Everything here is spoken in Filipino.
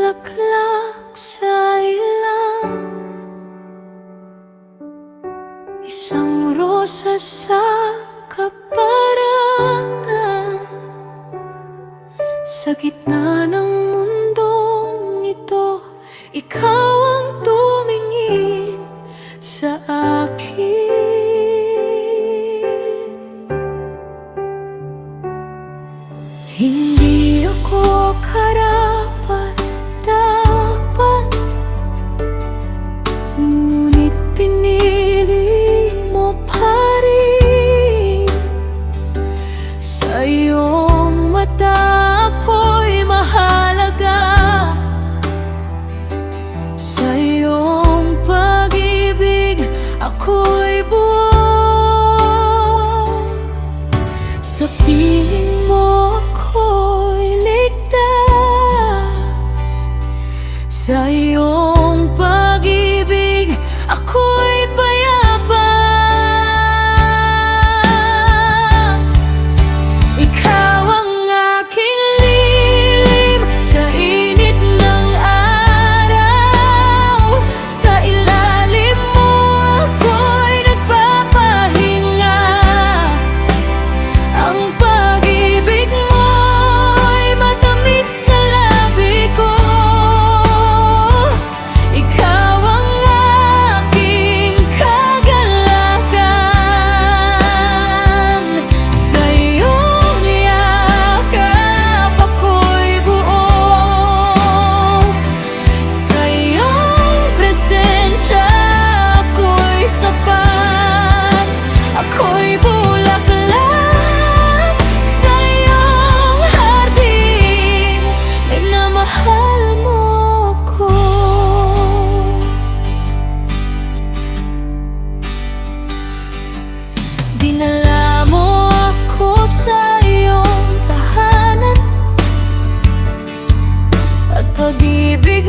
bulaklak sa ilang, isang rosa sa kaparangan. Sa gitna ng mundong ito, ikaw ang tumingin sa akin. Hindi ako karapat-dapat, ngunit pinili mo pa rin. Sa iyong mata ako'y mahalaga, sa iyong pag-ibig ako'y buo. Sa piling mo ako'y ligtas, sa iyong pag-ibig ako'y payapa. Ikaw ang aking lilim sa init ng araw, sa ilalim mo ako'y nagpapahinga. Ang pag-ibig mo'y matamis sa labi ko. Ikaw ang aking kagalakan, sa iyong yakap ako'y buo. Sa iyong presensya ako'y sapat. Ako'y bulaklak sa iyong hardin, minamahal mo ako. Dinala mo ako sa iyong tahanan, at pag-ibig